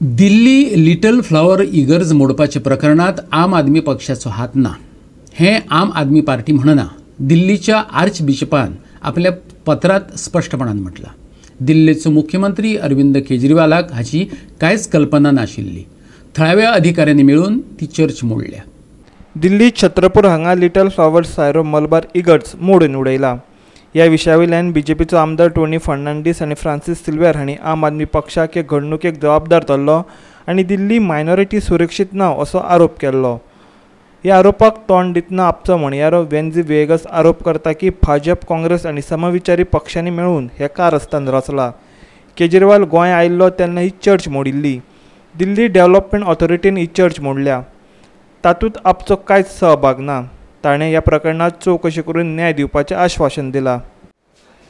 Delhi little flower इगर्ज मोडपाच्या प्रकरणात आम आदमी पक्षाचो हात ना हे आम आदमी पार्टी म्हणना दिल्लीच्या आर्च बिशपान आपल्या पत्रात स्पष्टपणान म्हटला। दिल्लीचो मुख्यमंत्री अरविंद केजरीवालाक हाची कांयच कल्पना नाशिल्ली। थळाव्या अधिकाऱ्यांनी मिळून ती चर्च मोडल्या। दिल्ली छत्रपूर हांगा लिटल फ्लावर सायरो मलबार इगर्ज मोडून उडयला। ह्या विशयावयल्यान बीजेपीचो आमदार टोनी फर्नांडीस आनी फ्रांसीस सिल्वेर हांणी आम आदमी पक्षाक हे घडणुकेक जबाबदार धरलो आनी दिल्ली मायनॉरिटी सुरक्षीत ना असो आरोप केल्लो। ह्या आरोपाक तोंड दितना आपचो म्हणयारो वेन्झी वेगस आरोप करता की भाजप, काँग्रेस आनी समविचारी पक्षांनी मेळून हे कारस्थान रचला। केजरीवाल गोंय आयिल्लो तेन्ना ही चर्च मोडिल्ली। दिल्ली डेव्हलपमेंट ऑथॉरिटीन ही चर्च मोडल्या। तातूंत आपचो कांयच सहभाग ना। ताणें ह्या प्रकरणात चवकशी करून न्याय दिवपाचें आश्वासन दिलां।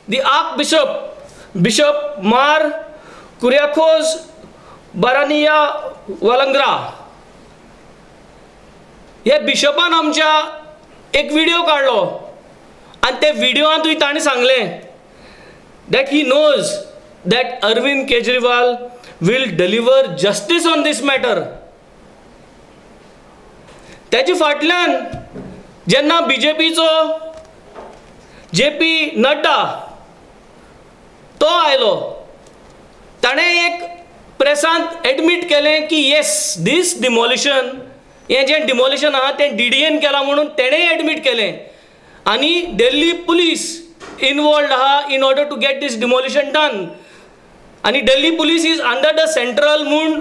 The Archbishop Mar Kuriakos Barania Walangra हे बिशपान आमच्या एक व्हिडिओ काढलो आणि त्या व्हिडिओत ताणें सांगलें that he knows that Arvind Kejriwal will deliver justice on this matter. त्याची फाटल्यान जेन्ना बीजेपीचो जेपी नड्डा तो आयलो ताणें एक प्रेसांत एडमीट केलें की येस दीस डिमोलिशन हें जें डिमोलिशन आहा तें डीडीएन केलां म्हणून तेणेंय एडमीट केलें आनी दिल्ली पुलीस इनवॉल्वड आहा in order to get this demolition done आनी Delhi police is under the central म्हूण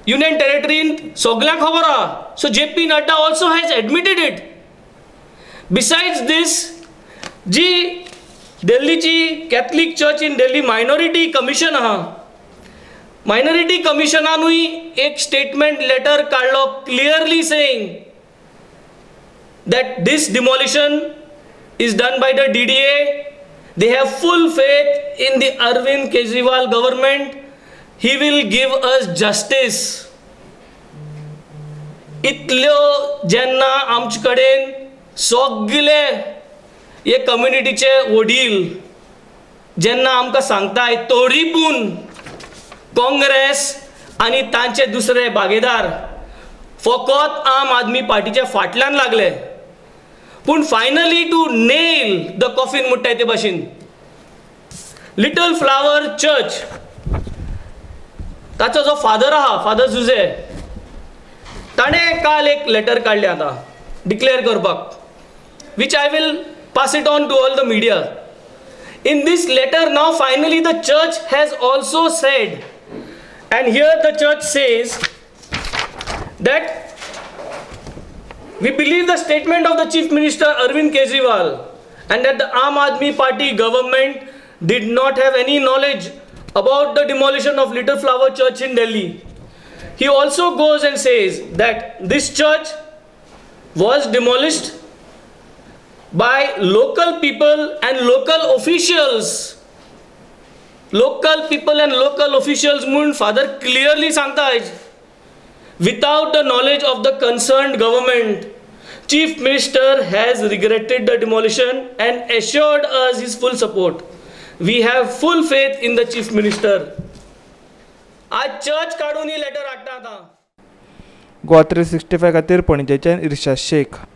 युनियन टेरिटरीन सगळ्यांक खबर आहा। So JP Nadda also has admitted it. Besides this जी दिल्लीची Catholic church in Delhi minority commission आहा मायनॉरिटी कमिशनानूय एक स्टेटमेंट लेटर काढलो clearly saying that this demolition is done by the DDA. They have full faith in the Arvind Kejriwal government. He will give us justice. इतल्यो जेन्ना आमचे कडेन सगळे हे कम्युनिटीचे वडील जेन्ना आमकां सांगताय तोरीपून काँग्रेस आनी तांचे दुसरे भागीदार फकत आम आदमी पार्टीच्या फाटल्यान लागले पूण finally to nail the coffin म्हणटाय ते भाशेन लिटल फ्लावर चर्च ताचो जो फादर आहा फादर जुझे ताणें काल एक लेटर काडलें आतां डिक्लेअर करपाक which I will pass it on to all the media. In this letter now finally the church has also said, and here the church says that we believe the statement of the Chief Minister Arvind Kejriwal and that the Aam Aadmi Party government did not have any knowledge about the demolition of Little Flower Church in Delhi. He also goes and says that this church was demolished by local people and local officials. Local people and local officials म्हणून father clearly सांगता without the knowledge of the concerned government. Chief Minister has regretted the demolition and assured us his full support. We have full faith in the Chief Minister. आज church काढून ही letter हाडटा आता। गोवा 365 खातीर पणजेच्यान इर्शाद शेख।